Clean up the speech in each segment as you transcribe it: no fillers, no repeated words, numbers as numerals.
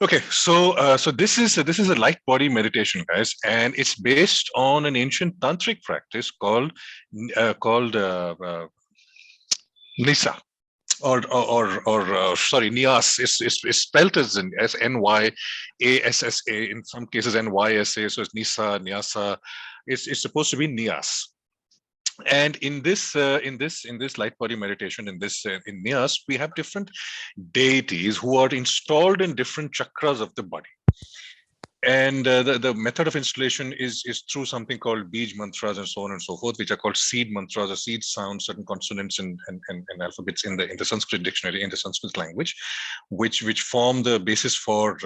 Okay, so this is a light body meditation, guys, and it's based on an ancient tantric practice called Nisa. Or sorry, Nias is spelled as Nyassa. In some cases Nysa, so it's Nisa, Nyasa. It's supposed to be Nias. And in this light body meditation, in Nias, we have different deities who are installed in different chakras of the body. And the method of installation is through something called beej mantras and so on and so forth, which are called seed mantras or seed sounds, certain consonants and alphabets in the Sanskrit dictionary, in the Sanskrit language, which form the basis for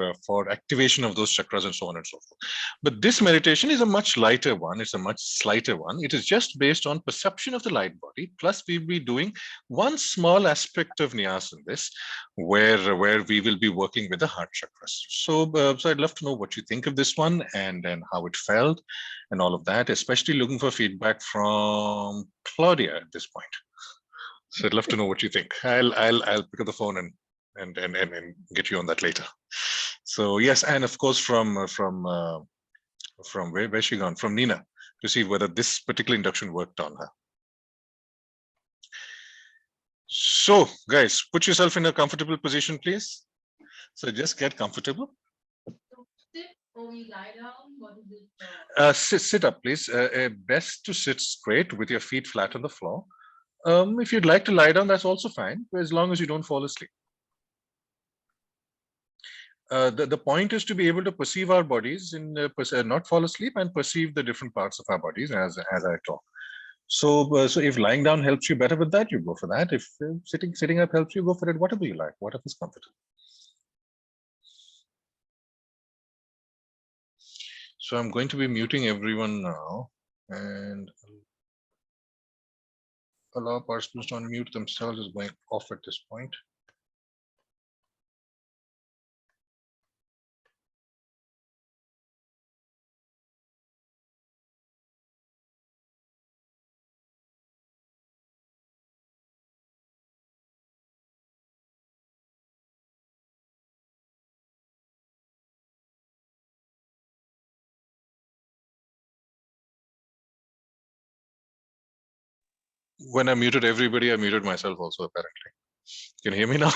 activation of those chakras and so on and so forth. But this meditation is a much lighter one. It's a much slighter one. It is just based on perception of the light body. Plus, we'll be doing one small aspect of Nyas in this, where we will be working with the heart chakras. So I'd love to know what you think of this one and how it felt and all of that, especially looking for feedback from Claudia at this point. So I'd love to know what you think. I'll pick up the phone and get you on that later. So yes, and of course from where's she gone? From Nina, to see whether this particular induction worked on her. So guys, put yourself in a comfortable position, please. So just get comfortable. Or we lie down? What is it? Sit up, please. Best to sit straight with your feet flat on the floor. If you'd like to lie down, that's also fine, as long as you don't fall asleep. The point is to be able to perceive our bodies and not fall asleep and perceive the different parts of our bodies as I talk. So if lying down helps you better with that, you go for that. If sitting up helps you, go for it. Whatever you like, whatever is comfortable. So I'm going to be muting everyone now and allow participants to unmute themselves is going off at this point. When I muted everybody, I muted myself also, apparently. Can you hear me now?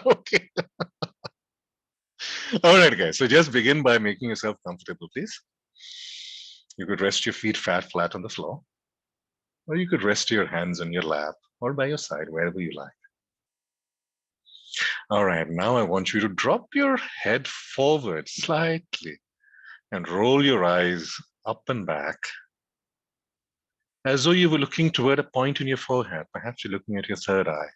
Okay. All right, guys. So just begin by making yourself comfortable, please. You could rest your feet flat on the floor, or you could rest your hands on your lap or by your side, wherever you like. All right, now I want you to drop your head forward slightly and roll your eyes up and back as though you were looking toward a point in your forehead. Perhaps you're looking at your third eye.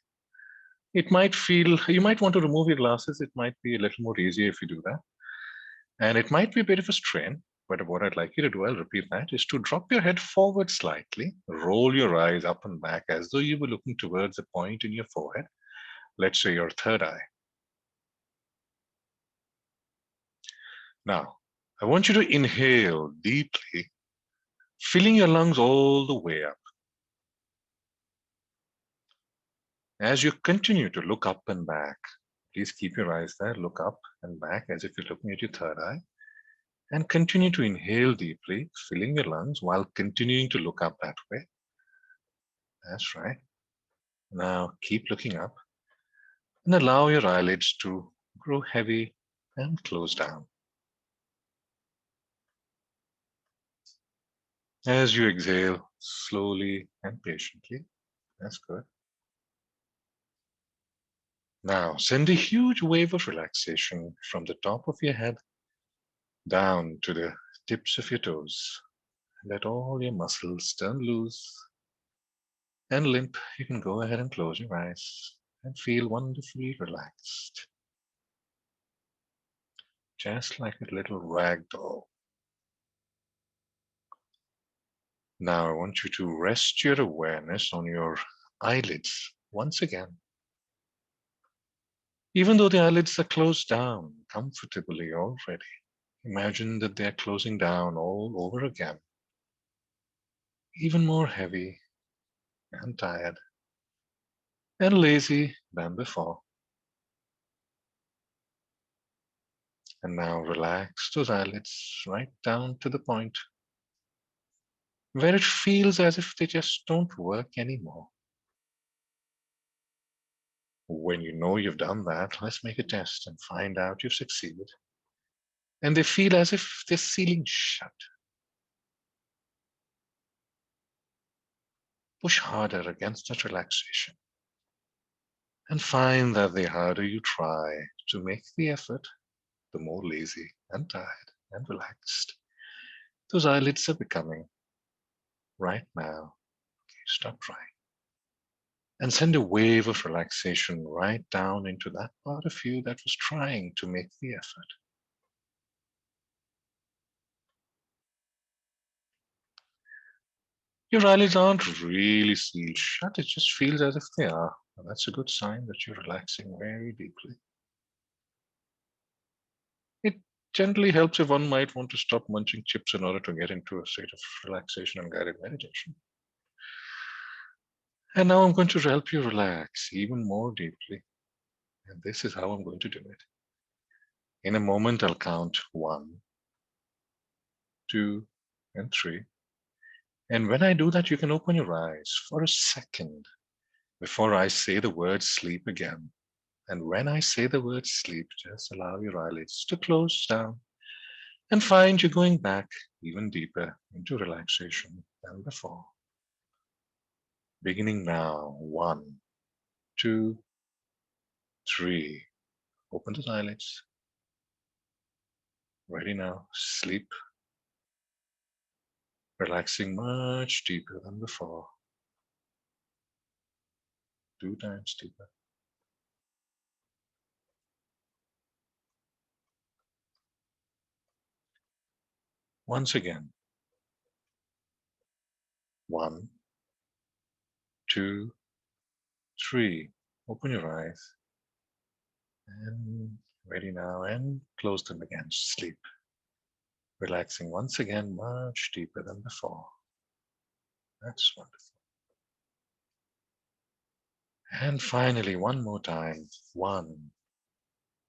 It might feel, you might want to remove your glasses. It might be a little more easier if you do that. And it might be a bit of a strain, but what I'd like you to do, I'll repeat that, is to drop your head forward slightly, roll your eyes up and back as though you were looking towards a point in your forehead, let's say your third eye. Now, I want you to inhale deeply, filling your lungs all the way up. As you continue to look up and back, please keep your eyes there, look up and back as if you're looking at your third eye, and continue to inhale deeply, filling your lungs while continuing to look up that way. That's right. Now keep looking up and allow your eyelids to grow heavy and close down. As you exhale slowly and patiently, that's good. Now send a huge wave of relaxation from the top of your head down to the tips of your toes. Let all your muscles turn loose and limp. You can go ahead and close your eyes and feel wonderfully relaxed. Just like a little rag doll. Now I want you to rest your awareness on your eyelids once again. Even though the eyelids are closed down comfortably already, imagine that they're closing down all over again, even more heavy and tired and lazy than before. And now relax those eyelids right down to the point where it feels as if they just don't work anymore. When you know you've done that, let's make a test and find out you've succeeded. And they feel as if they're sealing shut. Push harder against that relaxation and find that the harder you try to make the effort, the more lazy and tired and relaxed those eyelids are becoming right now. Okay, stop trying and send a wave of relaxation right down into that part of you that was trying to make the effort. Your eyelids aren't really sealed shut, it just feels as if they are. And that's a good sign that you're relaxing very deeply. It generally helps if one might want to stop munching chips in order to get into a state of relaxation and guided meditation. And now I'm going to help you relax even more deeply. And this is how I'm going to do it. In a moment, I'll count 1, 2, and 3. And when I do that, you can open your eyes for a second before I say the word sleep again. And when I say the word sleep, just allow your eyelids to close down and find you going back even deeper into relaxation than before. Beginning now, 1, 2, 3. Open the eyelids. Ready now, sleep. Relaxing much deeper than before. 2 times deeper. Once again. 1, 2, 3. Open your eyes. And ready now, and close them again. Sleep. Relaxing once again much deeper than before. That's wonderful. And finally, one more time. 1,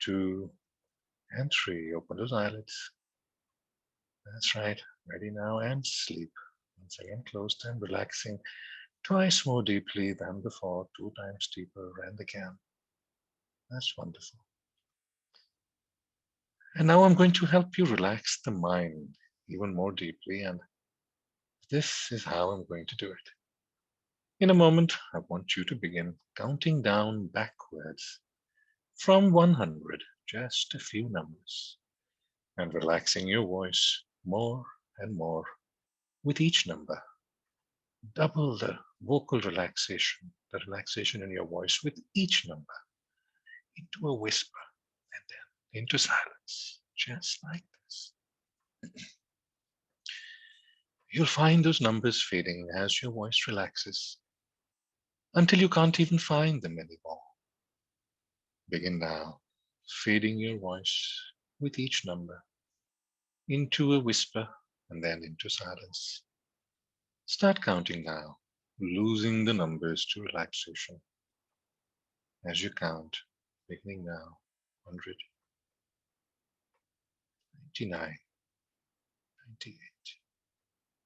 2, and 3. Open those eyelids. That's right. Ready now, and sleep. Once again, close them, relaxing twice more deeply than before, 2 times deeper, and again. That's wonderful. And now I'm going to help you relax the mind even more deeply, and this is how I'm going to do it. In a moment, I want you to begin counting down backwards from 100, just a few numbers, and relaxing your voice more and more with each number. Double the vocal relaxation, the relaxation in your voice with each number into a whisper and then into silence, just like this. You'll find those numbers fading as your voice relaxes until you can't even find them anymore. Begin now, fading your voice with each number into a whisper and then into silence. Start counting now, losing the numbers to relaxation as you count, beginning now. 100, 99, 98.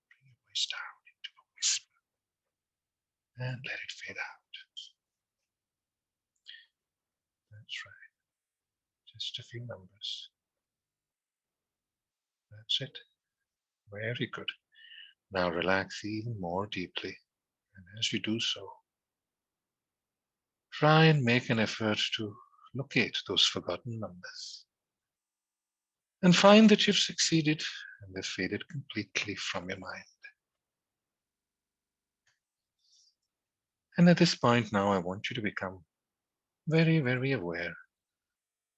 Bring your voice down into a whisper and let it fade out. That's right, just a few numbers. That's it. Very good. Now relax even more deeply. And as you do so, try and make an effort to locate those forgotten numbers and find that you've succeeded and they've faded completely from your mind. And at this point now, I want you to become very, very aware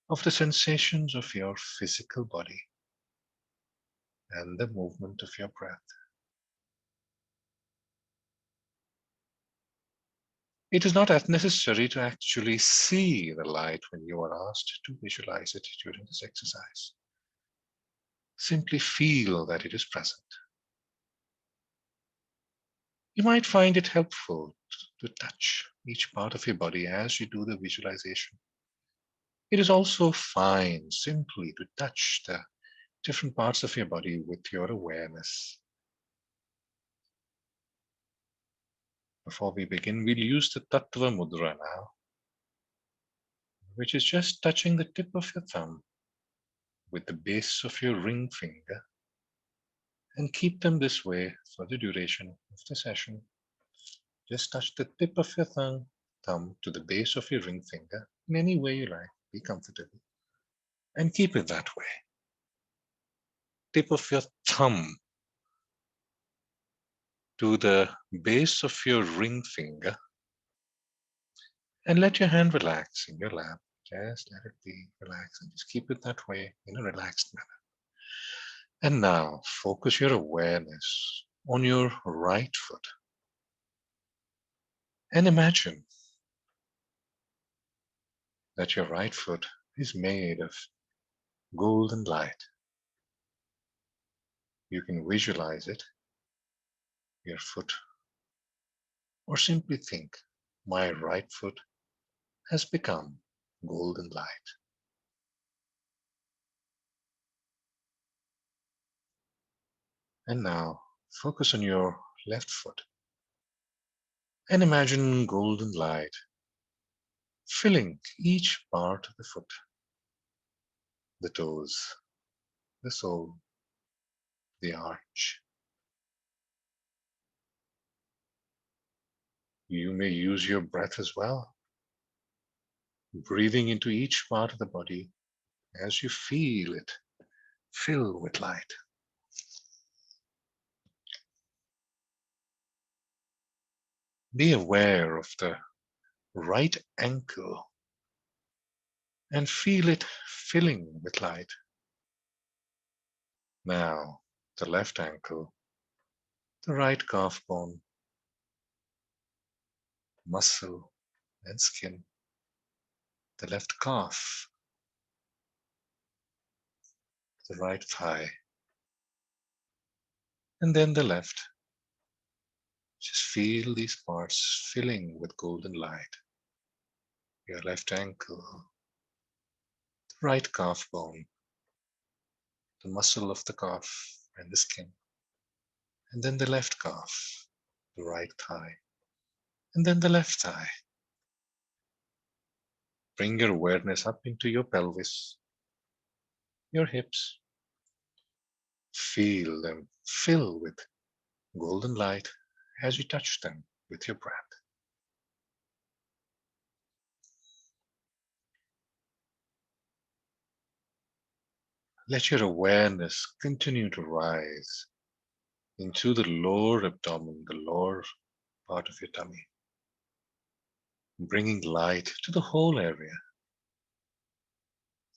of the sensations of your physical body and the movement of your breath. It is not as necessary to actually see the light when you are asked to visualize it during this exercise. Simply feel that it is present. You might find it helpful to touch each part of your body as you do the visualization. It is also fine simply to touch the different parts of your body with your awareness. Before we begin, we'll use the Tattva Mudra now, which is just touching the tip of your thumb with the base of your ring finger, and keep them this way for the duration of the session. Just touch the tip of your thumb to the base of your ring finger in any way you like. Be comfortable and keep it that way. Tip of your thumb to the base of your ring finger, and let your hand relax in your lap. Just let it be relaxed and just keep it that way in a relaxed manner. And now focus your awareness on your right foot and imagine that your right foot is made of golden light. You can visualize it, your foot, or simply think, my right foot has become golden light. And now focus on your left foot and imagine golden light filling each part of the foot, the toes, the sole, the arch. You may use your breath as well, breathing into each part of the body as you feel it fill with light. Be aware of the right ankle and feel it filling with light. Now, the left ankle, the right calf bone, muscle and skin, the left calf, the right thigh, and then the left. Just feel these parts filling with golden light. Your left ankle, the right calf bone, the muscle of the calf and the skin, and then the left calf, the right thigh, and then the left thigh. Bring your awareness up into your pelvis, your hips. Feel them fill with golden light as you touch them with your breath. Let your awareness continue to rise into the lower abdomen, the lower part of your tummy, bringing light to the whole area,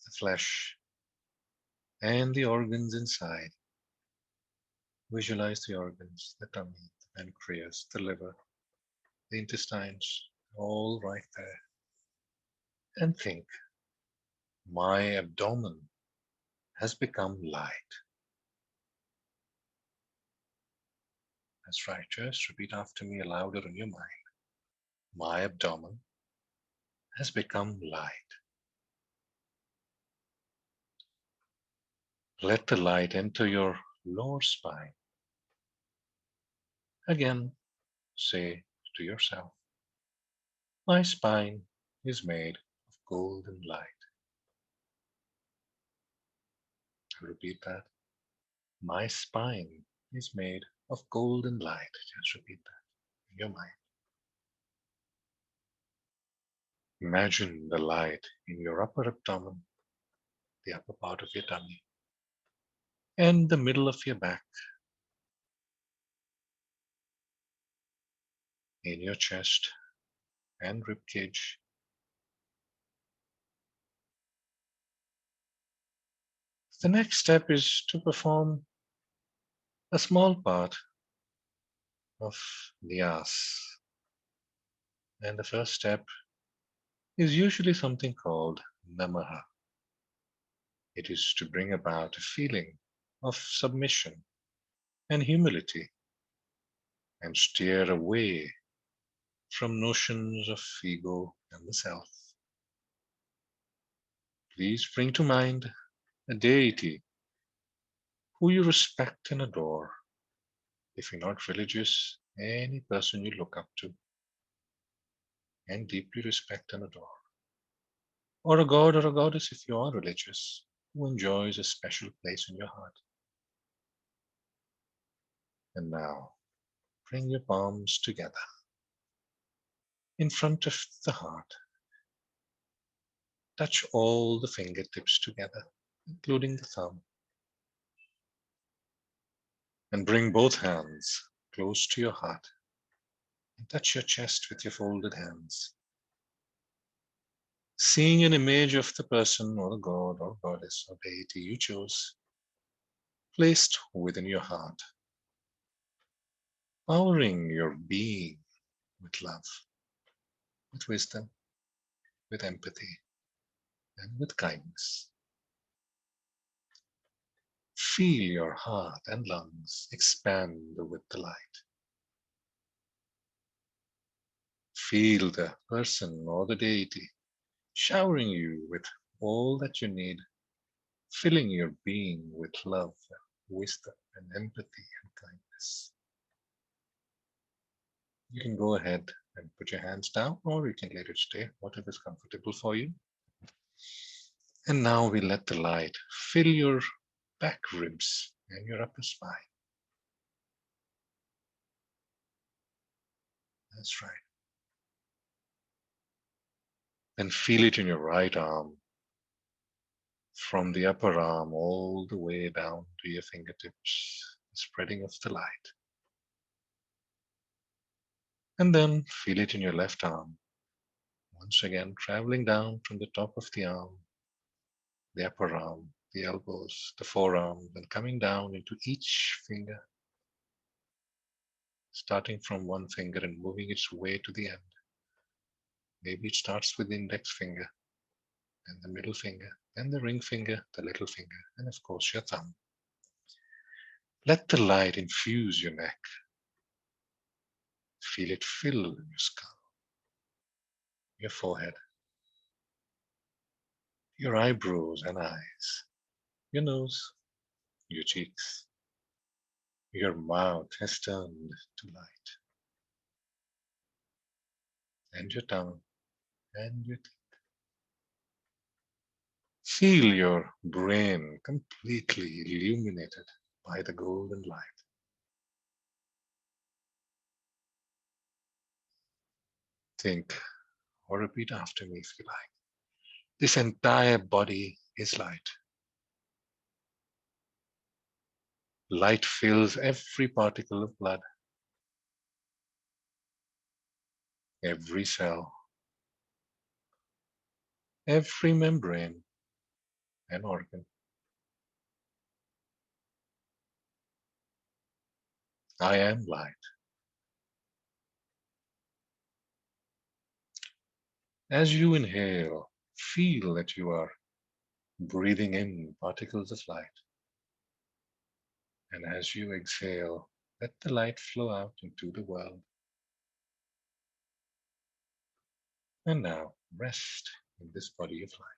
the flesh and the organs inside. Visualize the organs, the tummy, the pancreas, the liver, the intestines, all right there. And think, my abdomen has become light. That's right, just repeat after me louder in your mind. My abdomen has become light. Let the light enter your lower spine. Again, say to yourself, my spine is made of golden light. Repeat that. My spine is made of golden light. Just repeat that in your mind. Imagine the light in your upper abdomen, the upper part of your tummy, and the middle of your back, in your chest and rib cage. The next step is to perform a small part of Niyas. And the first step is usually something called Namaha. It is to bring about a feeling of submission and humility and steer away from notions of ego and the self. Please bring to mind a deity who you respect and adore. If you're not religious, any person you look up to and deeply respect and adore. Or a god or a goddess if you are religious, who enjoys a special place in your heart. And now, bring your palms together in front of the heart. Touch all the fingertips together, including the thumb, and bring both hands close to your heart and touch your chest with your folded hands. Seeing an image of the person or the god or goddess or deity you chose placed within your heart, powering your being with love, with wisdom, with empathy, and with kindness. Feel your heart and lungs expand with the light. Feel the person or the deity showering you with all that you need, filling your being with love, wisdom, and empathy and kindness. You can go ahead and put your hands down, or you can let it stay, whatever is comfortable for you. And now we let the light fill your back ribs and your upper spine. That's right. Then feel it in your right arm, from the upper arm all the way down to your fingertips, the spreading of the light. And then feel it in your left arm, once again traveling down from the top of the arm, the upper arm, the elbows, the forearm, then coming down into each finger, starting from one finger and moving its way to the end. Maybe it starts with the index finger, then the middle finger, then the ring finger, the little finger, and of course your thumb. Let the light infuse your neck. Feel it fill your skull, your forehead, your eyebrows and eyes, your nose, your cheeks. Your mouth has turned to light, and your tongue, and your teeth. Feel your brain completely illuminated by the golden light. Think or repeat after me if you like. This entire body is light. Light fills every particle of blood, every cell, every membrane and organ. I am light. As you inhale, feel that you are breathing in particles of light. And as you exhale, let the light flow out into the world. And now rest in this body of light.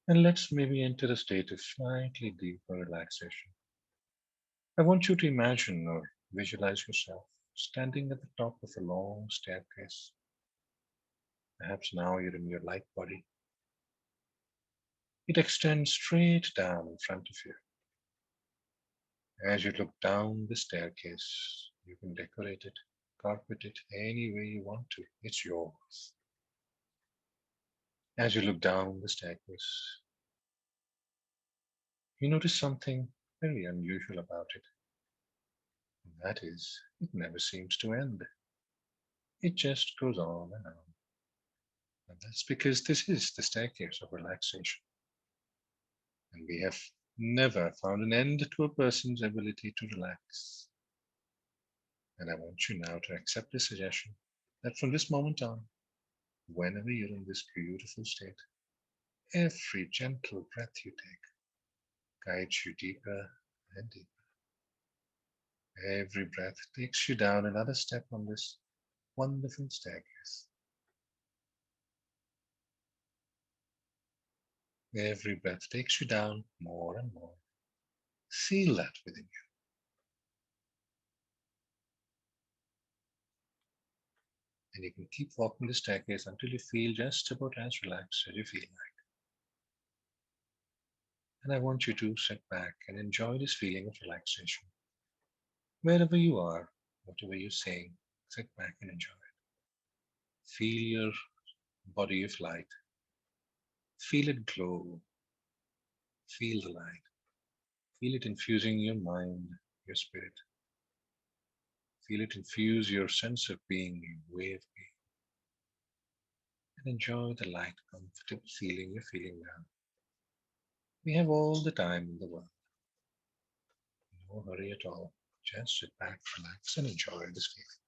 And let's maybe enter a state of slightly deeper relaxation. I want you to imagine or visualize yourself standing at the top of a long staircase. Perhaps now you're in your light body. It extends straight down in front of you. As you look down the staircase, you can decorate it, carpet it any way you want to. It's yours. As you look down the staircase, you notice something very unusual about it. And that is, it never seems to end. It just goes on and on. And that's because this is the staircase of relaxation. And we have never found an end to a person's ability to relax. And I want you now to accept the suggestion that from this moment on, Whenever you're in this beautiful state, every gentle breath you take guides you deeper and deeper. Every breath takes you down another step on this wonderful staircase. Every breath takes you down more and more. Feel that within you. And you can keep walking the staircase until you feel just about as relaxed as you feel like. And I want you to sit back and enjoy this feeling of relaxation. Wherever you are, whatever you're saying, sit back and enjoy it. Feel your body of light. Feel it glow. Feel the light. Feel it infusing your mind, your spirit. Feel it infuse your sense of being, your way of being. And enjoy the light, comfortable feeling you're feeling now. We have all the time in the world. No hurry at all. Just sit back, relax, and enjoy this feeling.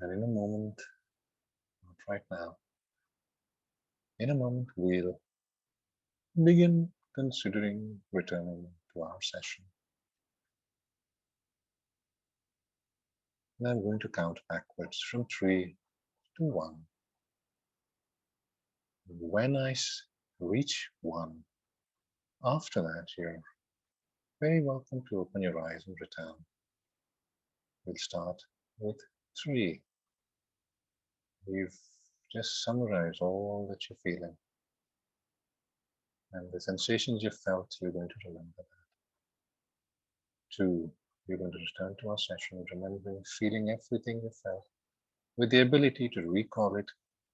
And in a moment, not right now, in a moment, we'll begin considering returning to our session. And I'm going to count backwards from 3 to 1. When I reach 1, after that, you're very welcome to open your eyes and return. We'll start with 3. We've just summarized all that you're feeling and the sensations you felt. You're going to remember that. 2, you're going to return to our session, remembering, feeling everything you felt with the ability to recall it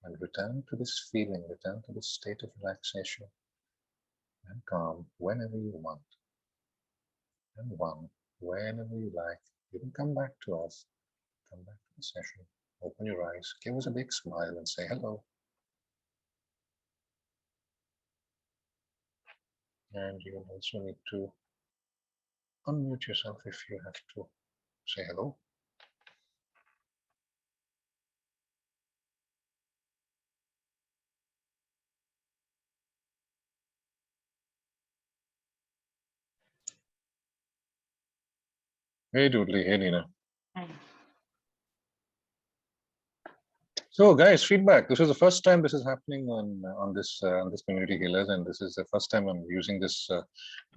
and return to this feeling, return to this state of relaxation and calm whenever you want. And 1, whenever you like, you can come back to us, come back to the session, open your eyes, give us a big smile and say hello. And you also need to unmute yourself if you have to say hello. Hey, Doodly. Hey, Nina. So, guys, feedback. This is the first time this is happening on this community healers, and this is the first time I'm using this a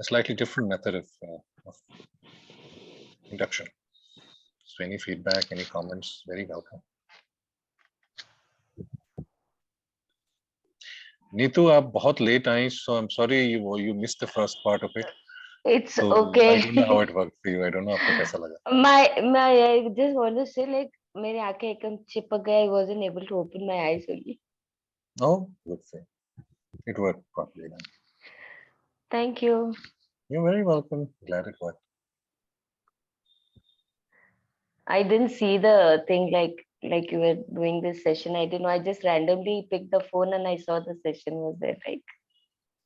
slightly different method of induction. So, any feedback, any comments, very welcome. Neetu, आप बहुत late I, so I'm sorry you missed the first part of it. It's So okay. I don't know how it worked for you. I don't know आपको कैसा लगा. I just want to say, like, मेरे आंखें एकदम चिपक गए. I wasn't able to open my eyes only. Oh, good thing. It worked properly then. Thank you. You're very welcome. Glad it worked. I didn't see the thing like you were doing this session. I didn't know. I just randomly picked the phone and I saw the session was there. Like,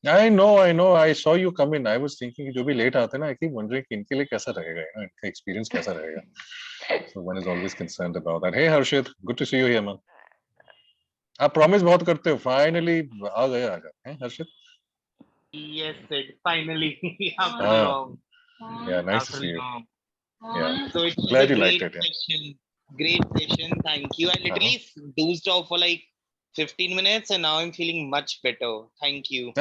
I know. I saw you come in. I was thinking जो भी late आते हैं ना, I keep wondering कि इनके लिए कैसा रहेगा, इनका experience कैसा रहेगा. So one is always concerned about that. Hey Harshit, good to see you here, man. आप promise बहुत करते हो. Finally आ गए आजा. हैं Harshit? Yes, Sid. Finally, after Ah, long. yeah, nice to After see you. long. Yeah, So it was glad a you liked great it. Yeah. session. Great session. Thank you. I literally dozed off for like 15 minutes and now I'm feeling much better. Thank you.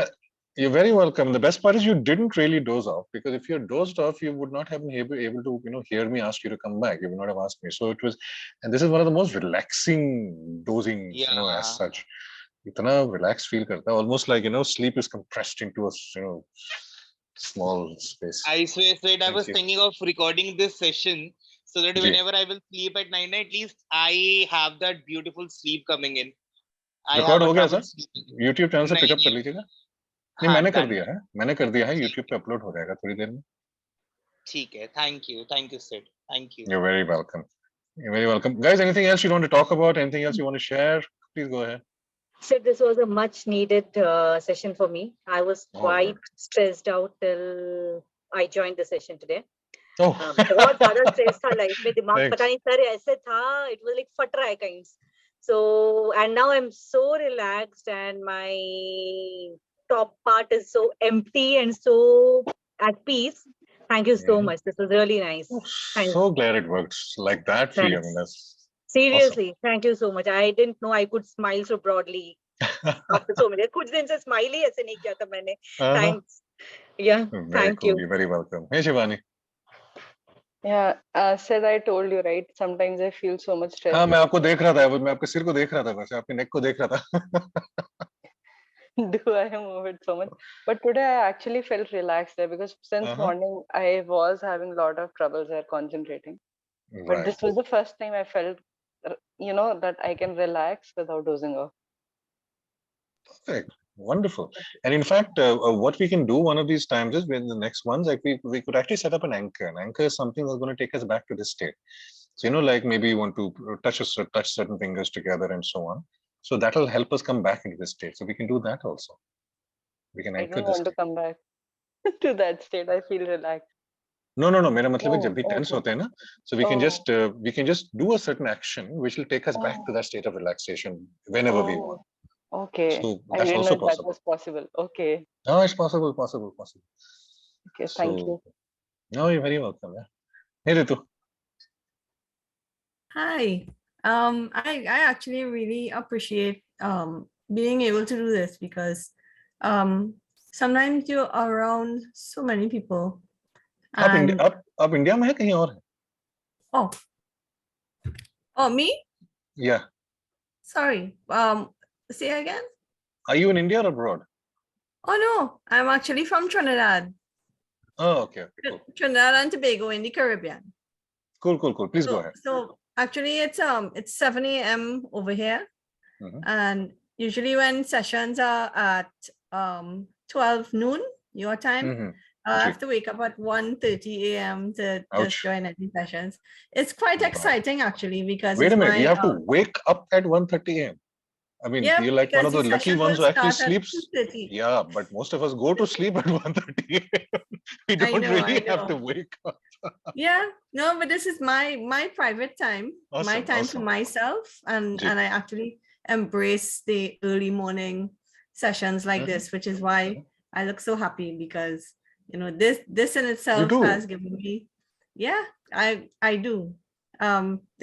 You're very welcome. The best part is you didn't really doze off, because if you had dozed off, you would not have been able to, hear me ask you to come back. You would not have asked me. So it was, and this is one of the most relaxing dozings, Yeah. as such. Itna relaxed feel karta, almost like, sleep is compressed into a, small space. I swear, Sid, I Thank was you. thinking of recording this session so that Ji. whenever I will sleep at night, at least I have that beautiful sleep coming in. I Record have हो a गया trouble sir? sleeping. YouTube channel से नहीं, pickup कर नहीं, लीजिएगा. नहीं, हाँ, मैंने कर done. दिया है. मैंने कर दिया है. YouTube पे अपलोड हो जाएगा थोड़ी देर में. ठीक है. Thank you, Sid. Thank you. You're very welcome. You're very welcome. Guys, anything else you want to talk about? Anything else you want to share? Please go ahead. So this was a much needed session for me. I was quite stressed out till I joined the session today. Oh. बहुत ज़्यादा stress था life में. दिमाग Thanks. पता नहीं sir ऐसे था. It was like फट रहा है kinds. So and now I'm so relaxed and my top part is so empty and so at peace. Thank you so much. This was really nice. Thanks. So glad it works like that for you. I mean, that's Seriously, thank you so much. I didn't know I could smile so broadly. After so many, कुछ दिन से smile ही ऐसे नहीं किया था मैंने. Thanks. Yeah, very thank cool. you. You're very welcome. Hey Shivani. Yeah, Sid, I told you, right? Sometimes I feel so much stress. हाँ, मैं आपको देख रहा था. मैं आपके सिर को देख रहा था. वैसे आपके neck को देख रहा था. Do I move it so much? But today I actually felt relaxed there because since morning I was having a lot of troubles there concentrating. But this was the first time I felt, that I can relax without dozing off. Perfect. Wonderful. And in fact, what we can do one of these times is when the next ones, like we could actually set up an anchor. An anchor is something that's going to take us back to this state. So, like maybe you want to touch certain fingers together and so on. So that'll help us come back into this state. So we can do that also. We can anchor I don't want to come back to that state. I feel relaxed. No. मेरा मतलब है जब भी tense होते हैं ना, so we can just do a certain action which will take us back to that state of relaxation whenever we want. Okay. So I that's didn't also know that was possible. Okay. No, it's possible. Okay, thank you. No, you're very welcome. Yeah. Hey Ritu. Hi. I actually really appreciate being able to do this because sometimes you're around so many people. आप India में है कहीं और है? Oh, me? Yeah. Sorry. Say again. Are you in India or abroad? Oh no, I'm actually from Trinidad. Oh, okay. Cool. Trinidad and Tobago in the Caribbean. Cool. Please go ahead. So actually it's 7 a.m. over here. And usually when sessions are at 12 noon your time, I have to wake up at 1:30 a.m. to just join any sessions. It's quite exciting actually because wait a minute, you have to wake up at 1:30 a.m. I mean, Yeah, you're like one of because the the lucky session ones will who actually start at sleeps. 2:30. Yeah, but most of us go to sleep at 1:30. We I don't know, I really have to know. wake up. Yeah, no, but this is my private time, my Awesome, time for awesome. myself, and Ji. I actually embrace the early morning sessions like this, which is why I look so happy, because you know this in You itself do. has given me, yeah, I do.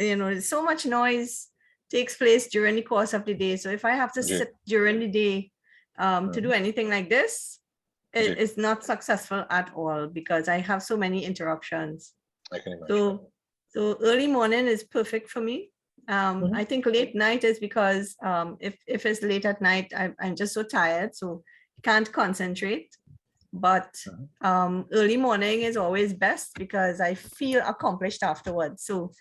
You know, so much noise takes place during the course of the day, so if I have to Ji. sit during the day to do anything like this, Ji. it's not successful at all, because I have so many interruptions. I can imagine. So early morning is perfect for me. I think late night is because if it's late at night, I'm just so tired, so can't concentrate. But early morning is always best because I feel accomplished afterwards. So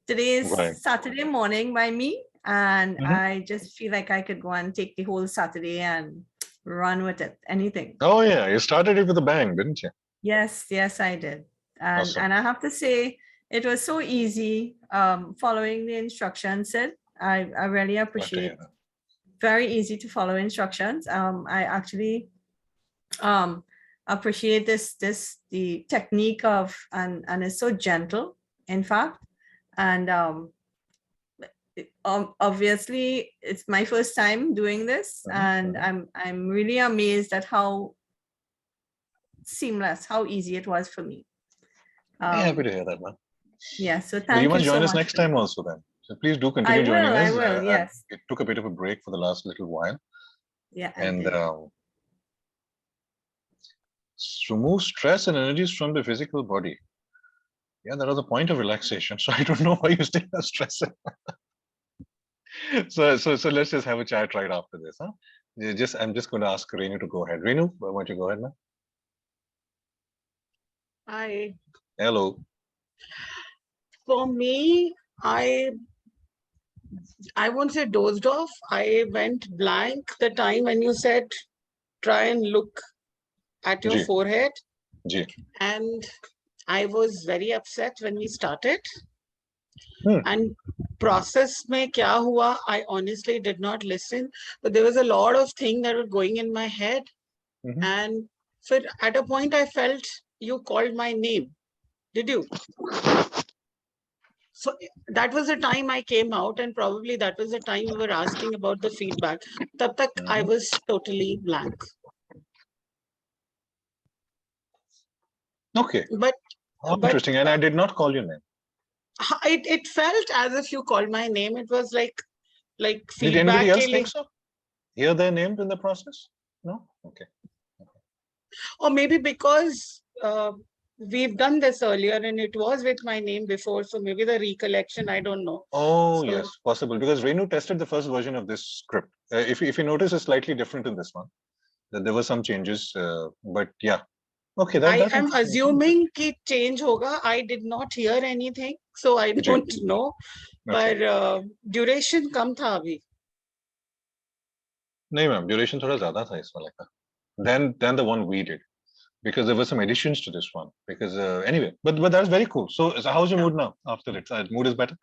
today is Right. Saturday morning by me, and I just feel like I could go and take the whole Saturday and run with it, anything. Oh yeah, you started it with a bang, didn't you? Yes, yes, I did. And Awesome. and I have to say, it was so easy following the instructions. Sid. I really appreciate. Very easy to follow instructions. I actually appreciate the technique of, and it's so gentle, in fact. And obviously it's my first time doing this, and I'm really amazed at how seamless, how easy it was for me. I'm happy to hear that, man. Yeah, so Well, thank you you must join so us much. next time also then. So please do continue I joining us. will, yes. It took a bit of a break for the last little while. Yeah, and remove stress and energies from the physical body. Yeah, that was the point of relaxation. So I don't know why you still have stress. So let's just have a chat right after this, huh? I'm just going to ask Renu to go ahead. Renu, why don't you go ahead now? Hi. Hello. For me, I won't say dozed off. I went blank the time when you said try and look at your forehead. And I was very upset when we started. And process mein kya hua, I honestly did not listen. But there was a lot of things that were going in my head. And so at a point I felt you called my name. Did you? So that was the time I came out, and probably that was the time we were asking about the feedback. Tab tak I was totally blank. Okay. But interesting. And I did not call your name. It felt as if you called my name. It was like feedback. Did anybody else think so? Hear their names in the process? No? Okay. Or maybe because we've done this earlier and it was with my name before, so maybe the recollection, I don't know. Oh, yes, possible. Because Renu tested the first version of this script. If you notice, it's slightly different in this one. There were some changes, but yeah. Okay, I am assuming it change hoga. I did not hear anything, so I don't know. But duration kam tha abhi. No, ma'am. Duration thoda zyada tha isme like than the one we did, because there were some additions to this one. Because anyway, but that's very cool. So how's your mood now after it? Mood is better.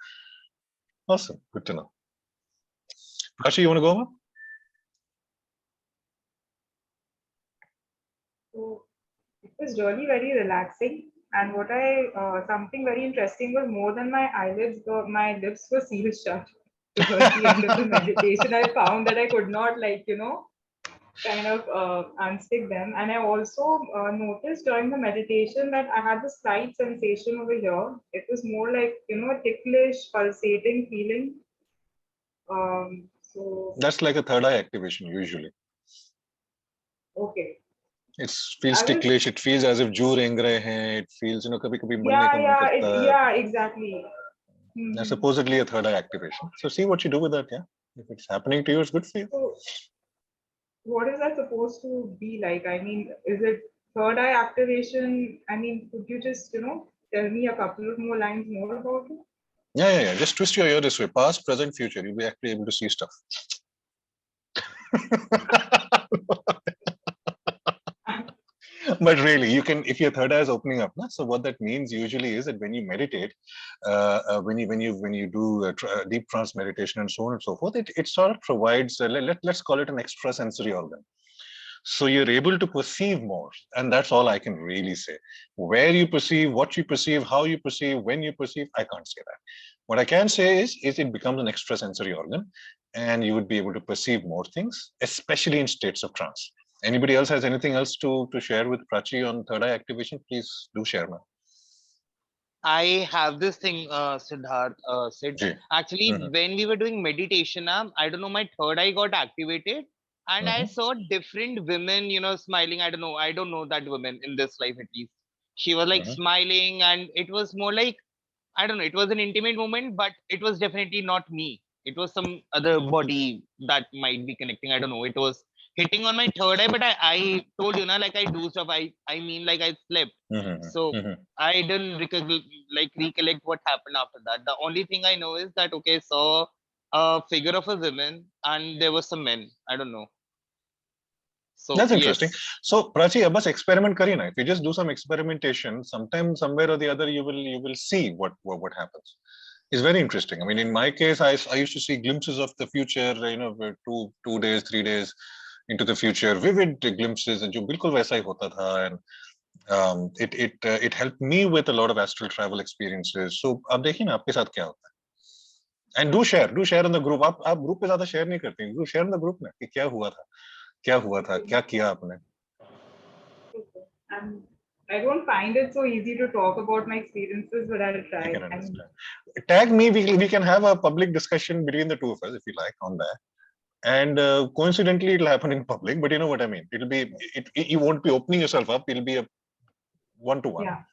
Awesome. Good to know. Kashi, you want to go, ma'am? So it was really very relaxing, and what something very interesting was more than my eyelids, my lips were sealed shut. Towards the end of the meditation, I found that I could not kind of unstick them, and I also noticed during the meditation that I had this slight sensation over here. It was more like a ticklish, pulsating feeling. So that's like a third eye activation usually. Okay. It feels ticklish. It feels as if joo reng rahe hain. It feels kabhi yeah, exactly. That's supposedly a third eye activation. So see what you do with that. Yeah, if it's happening to you, it's good for you. So, what is that supposed to be like? I mean, is it third eye activation? I mean, could you just tell me a couple of more lines more about it? Yeah. Just twist your ear this way. Past, present, future. You'll be actually able to see stuff. But really, you can, if your third eye is opening up, so what that means usually is that when you meditate, when you do deep trance meditation and so on and so forth, it sort of provides, let's call it an extrasensory organ. So you're able to perceive more, and that's all I can really say. Where you perceive, what you perceive, how you perceive, when you perceive, I can't say that. What I can say is it becomes an extrasensory organ, and you would be able to perceive more things, especially in states of trance. Anybody else has anything else to share with Prachi on third eye activation? Please do share, ma'am. I have this thing, Siddharth, Sid. Actually, when we were doing meditation, I don't know, my third eye got activated, and I saw different women, smiling. I don't know that woman in this life at least. She was like smiling, and it was more like, I don't know, it was an intimate moment, but it was definitely not me. It was some other body that might be connecting. I don't know. It was hitting on my third eye, but I told you, like I do stuff. I mean, like I slept. So I didn't recollect what happened after that. The only thing I know is that, okay, saw a figure of a woman and there was some men. I don't know. So that's interesting. So Prachi, abas experiment kari na. If you just do some experimentation, sometime, somewhere or the other, you will see what happens. It's very interesting. I mean, in my case, I used to see glimpses of the future, 2 days, 3 days into the future, vivid glimpses, and jo bilkul waisa hi hota tha, and it helped me with a lot of astral travel experiences. So ab dekhiye na aapke sath kya hota hai. And do share on the group. आप group पे ज़्यादा share नहीं करते, do share on the group में कि क्या हुआ था, क्या किया आपने. I don't find it so easy to talk about my experiences, but I'll try. I can understand. Tag me. We can have a public discussion between the two of us if you like on that. And coincidentally, it'll happen in public. But you know what I mean. It'll be you won't be opening yourself up. It'll be a one-to-one. Yeah.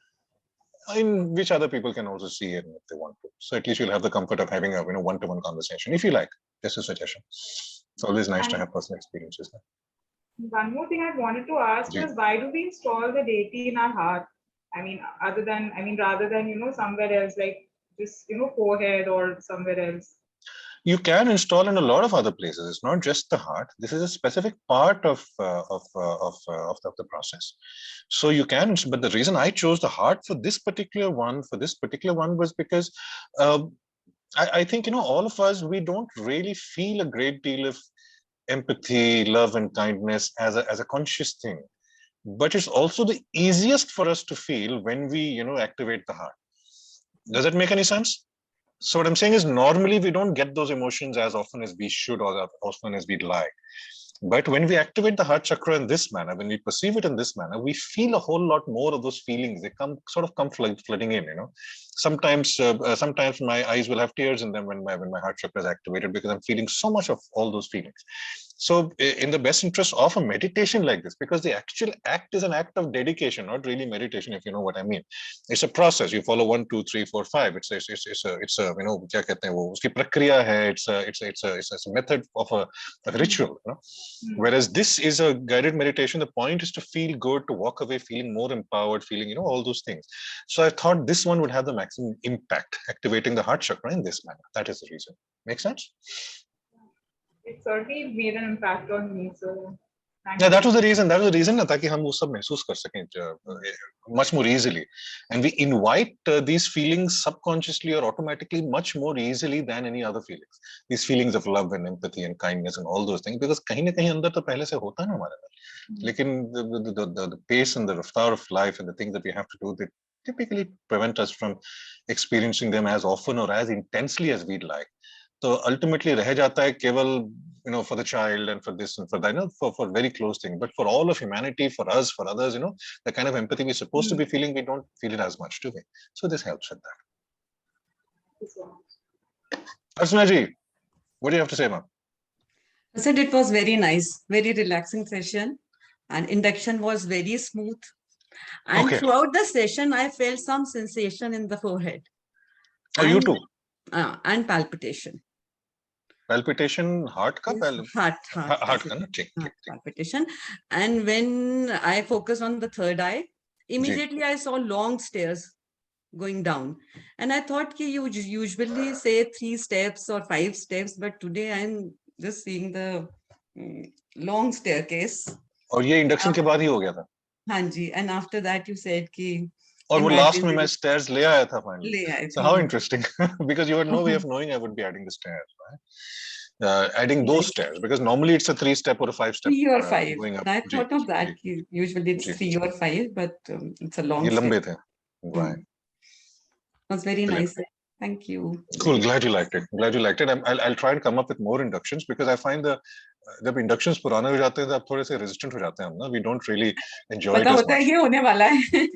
In which other people can also see it if they want to. So at least you'll have the comfort of having a one-to-one conversation if you like. Just a suggestion. It's always nice to have personal experiences. One more thing I wanted to ask was, why do we install the deity in our heart? I mean, rather than somewhere else, like just forehead or somewhere else. You can install in a lot of other places. It's not just the heart. This is a specific part of the process. So you can, but the reason I chose the heart for this particular one was because I think all of us, we don't really feel a great deal of empathy, love, and kindness as a conscious thing, but it's also the easiest for us to feel when we activate the heart. Does that make any sense? So what I'm saying is, normally we don't get those emotions as often as we should or as often as we'd like. But when we activate the heart chakra in this manner, when we perceive it in this manner, we feel a whole lot more of those feelings. They come flooding in. Sometimes my eyes will have tears in them when my heart chakra is activated, because I'm feeling so much of all those feelings. So in the best interest of a meditation like this, because the actual act is an act of dedication, not really meditation, if you know what I mean. It's a process. You follow 1, 2, 3, 4, 5. It's a kya kehte hain wo, uski prakriya hai. It's a method of a ritual. Whereas this is a guided meditation. The point is to feel good, to walk away feeling more empowered, feeling all those things. So I thought this one would have the maximum impact, activating the heart chakra in this manner. That is the reason. Make sense? It certainly made an impact on me. So yeah, that was the reason. That was the reason, ताकि हम वो सब महसूस कर सकें much more easily, and we invite these feelings subconsciously or automatically much more easily than any other feelings. These feelings of love and empathy and kindness and all those things, because कहीं न कहीं अंदर तो पहले से होता है ना हमारे अंदर. लेकिन the pace and the raftar of life and the things that we have to do, they typically prevent us from experiencing them as often or as intensely as we'd like. So ultimately रह जाता है केवल for the child and for this and for that, for very close things. But for all of humanity, for us, for others, the kind of empathy we're supposed to be feeling, we don't feel it as much, do we? So this helps with that. Archana ji, what do you have to say, ma'am? I said it was very nice, very relaxing session, and induction was very smooth. And throughout the session, I felt some sensation in the forehead. Oh, you too? And palpitation. Palpitation, heart ka? Heart ka na? Palpitation. And when I focused on the third eye, immediately I saw long stairs going down. And I thought you usually say 3 steps or 5 steps, but today I'm just seeing the long staircase. और ये induction के बाद ही हो गया था? Hanji. And after that, you said ki. Or वो last में मैं stairs ले आया था finally. So how interesting, because you had no way of knowing I would be adding the stairs, right? Adding those stairs, because normally it's a 3-step or a 5-step. 3 or 5. Going up. I thought of that. Usually it's 3 or 5, but it's a long. ये लंबे थे, right? It was very nice. Thank you. Cool. Glad you liked it. Glad you liked it. I'll try and come up with more inductions, because I find जब inductions पुराने हो जाते हैं तो आप थोड़े से resistant हो जाते हैं हम ना. We don't really enjoy it as much. पता होता है ये होने वाला है.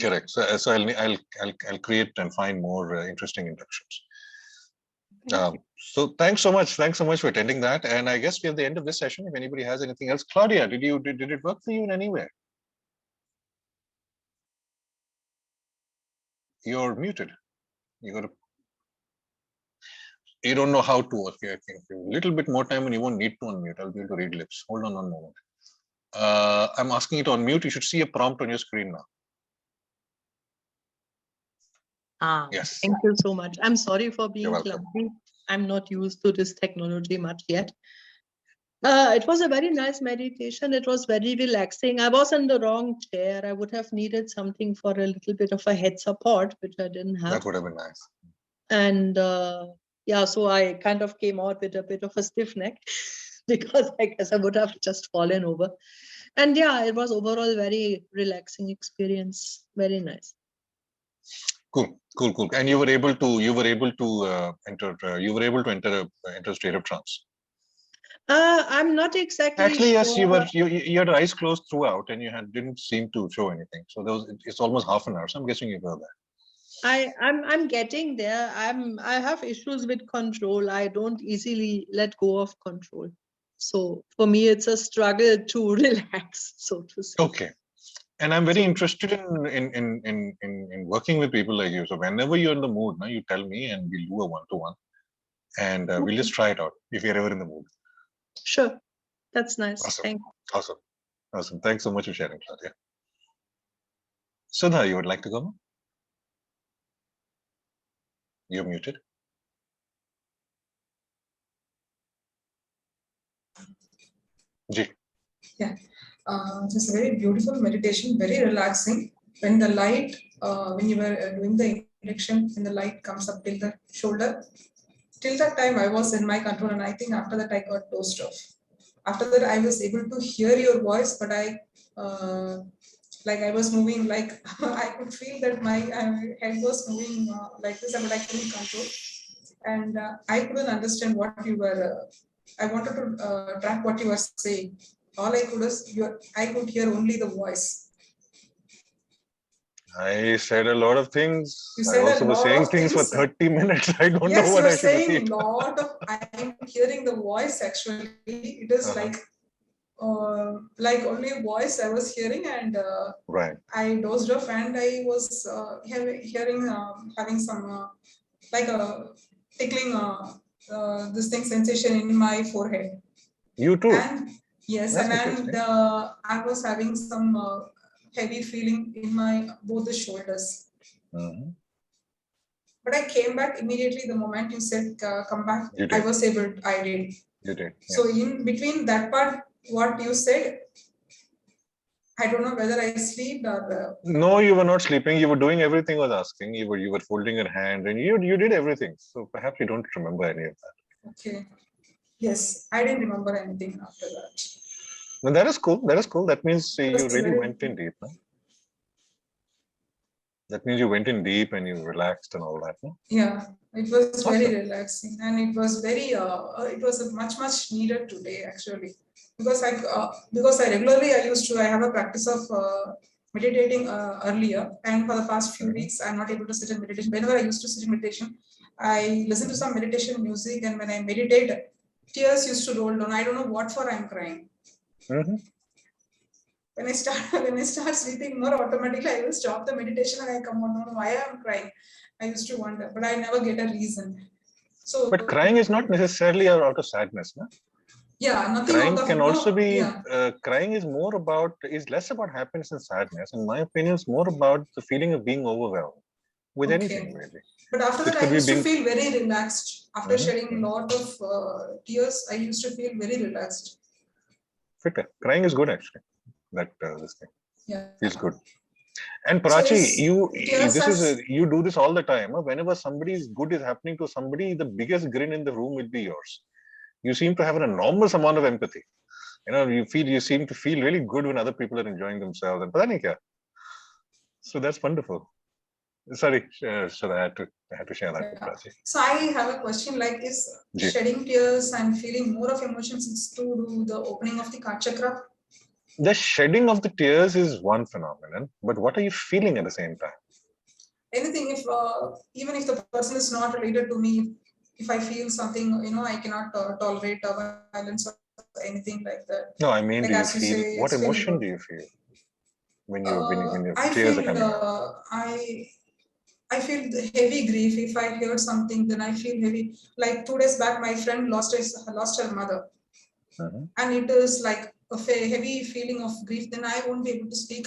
Correct. So I'll create and find more interesting inductions. So thanks so much. Thanks so much for attending that. And I guess we're at the end of this session. If anybody has anything else, Claudia, did it work for you in any way? You're muted. You don't know how to. Okay, I think a little bit more time and you won't need to unmute. I'll be able to read lips. Hold on one moment. I'm asking you to unmute. You should see a prompt on your screen now. Yes. Thank you so much. I'm sorry for being clumsy. I'm not used to this technology much yet. It was a very nice meditation. It was very relaxing. I was in the wrong chair. I would have needed something for a little bit of a head support, which I didn't have. That would have been nice. And yeah, so I kind of came out with a bit of a stiff neck because I guess I would have just fallen over. And yeah, it was overall very relaxing experience. Very nice. Cool. And you were able to enter a state of trance. I'm not exactly actually sure. Yes, you had your eyes closed throughout and you didn't seem to show anything, so it's almost half an hour, so I'm guessing you were there. I'm getting there. I have issues with control. I don't easily let go of control, so for me it's a struggle to relax, so to say. Okay. And I'm very interested in working with people like you. So whenever you're in the mood, you tell me and we'll do a one-to-one, and we'll just try it out if you're ever in the mood. Sure, that's nice. Awesome. Thank you. Awesome. Thanks so much for sharing, Claudia. Sudha, you would like to go? You're muted. Ji. Yeah. Just a very beautiful meditation, very relaxing. When the light, when you were doing the induction, when the light comes up till the shoulder, till that time I was in my control, and I think after that I got dozed off. After that I was able to hear your voice, but I was moving, like I could feel that my head was moving like this, but I couldn't control. And I couldn't understand what you were, I wanted to track what you were saying. All I could is, I could hear only the voice. I said a lot of things. I also was saying things for 30 minutes. I don't know what I should repeat. I'm hearing the voice actually. It is like only voice I was hearing, and right. I dozed off, and I was having some like a tickling this thing sensation in my forehead. You too. And yes, and I was having some heavy feeling in my both the shoulders. Mm-hmm. But I came back immediately the moment you said come back. I was able. I did. You did. So in between that part, what you said, I don't know whether I slept or. No, you were not sleeping. You were doing everything I was asking. You were folding your hand, and you did everything. So perhaps you don't remember any of that. Okay. Yes, I didn't remember anything after that. No, that is cool. That is cool. That means you really went in deep. No? That means you went in deep and you relaxed and all that. No? Yeah, it was very relaxing, and it was very. It was much needed today actually, because I regularly I have a practice of meditating earlier, and for the past few weeks I'm not able to sit in meditation. Whenever I used to sit in meditation, I listen to some meditation music, and when I meditate, tears used to roll down. I don't know what for I'm crying. Mm-hmm. When I start sleeping more automatically, I will stop the meditation and I come on, no, why I'm crying. I used to wonder, but I never get a reason. So, but crying is not necessarily out of sadness, no? Yeah, nothing. Crying can also be. Crying is less about happiness and sadness. In my opinion, it's more about the feeling of being overwhelmed with anything really. But after that, I used to feel very relaxed. After shedding a lot of tears, I used to feel very relaxed. Crying is good actually. This thing. Yeah. Feels good. And So Prachi, is tears you do this all the time. Whenever somebody's good is happening to somebody, the biggest grin in the room will be yours. You seem to have an enormous amount of empathy. You seem to feel really good when other people are enjoying themselves. And pata nahi kya. So that's wonderful. Sorry, so I had to share that with Prachi. So I have a question, like, is shedding tears and feeling more of emotions is to do the opening of the Kart Chakra? The shedding of the tears is one phenomenon, but what are you feeling at the same time? Anything, if even if the person is not related to me, if I feel something, I cannot tolerate violence or anything like that. No, I mean, like, do you as you feel, say, what it's feeling emotion good. do you feel when your I tears are feel coming out? I feel the heavy grief. If I heard something, then I feel heavy. Like 2 days back, my friend lost her mother, and it is like a heavy feeling of grief. Then I won't be able to speak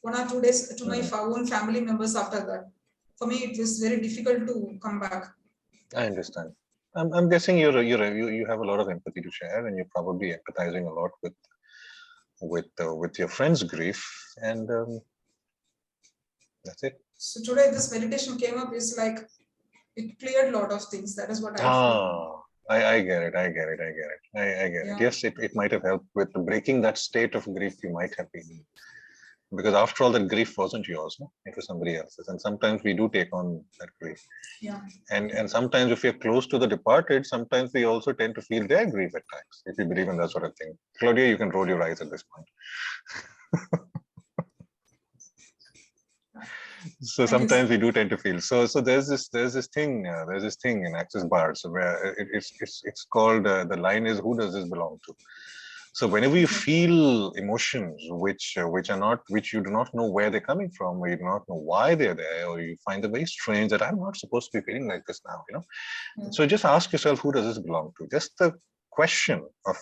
1 or 2 days to my own family members after that. For me, it was very difficult to come back. I understand. I'm guessing you have a lot of empathy to share, and you're probably empathizing a lot with your friend's grief, and that's it. So today, this meditation came up is like it cleared a lot of things. That is what I feel. I get it. I get it. Yes, it might have helped with breaking that state of grief you might have been in. Because after all, that grief wasn't yours, no? It was somebody else's. And sometimes we do take on that grief. Yeah. And sometimes if you're close to the departed, sometimes we also tend to feel their grief at times, if you believe in that sort of thing. Claudia, you can roll your eyes at this point. So sometimes we do tend to feel so there's this thing in Access Bars where it's called the line is, who does this belong to? So whenever you feel emotions which you do not know where they're coming from, or you do not know why they're there, or you find them very strange that I'm not supposed to be feeling like this now, so just ask yourself, who does this belong to? Just the question of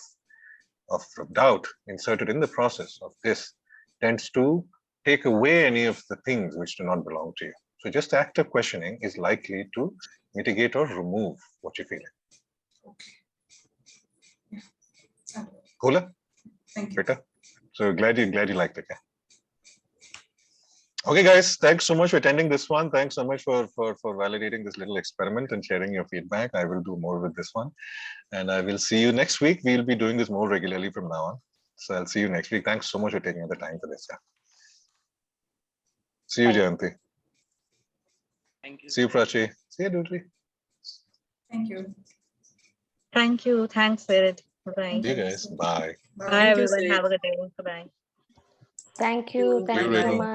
doubt inserted in the process of this tends to take away any of the things which do not belong to you. So just the act of questioning is likely to mitigate or remove what you're feeling. Okay. Yeah. Khullar? Thank you. Better? So glad you liked it. Okay, guys, thanks so much for attending this one. Thanks so much for validating this little experiment and sharing your feedback. I will do more with this one. And I will see you next week. We'll be doing this more regularly from now on. So I'll see you next week. Thanks so much for taking the time for this. See you, Jayanti. Thank you. See you, Prachi. See you, Dudri. Thank you. Thank you. Thanks, Virid. Bye. See you guys. Bye. Bye, everyone. Have a good day. Bye. Thank you. Thank you so much.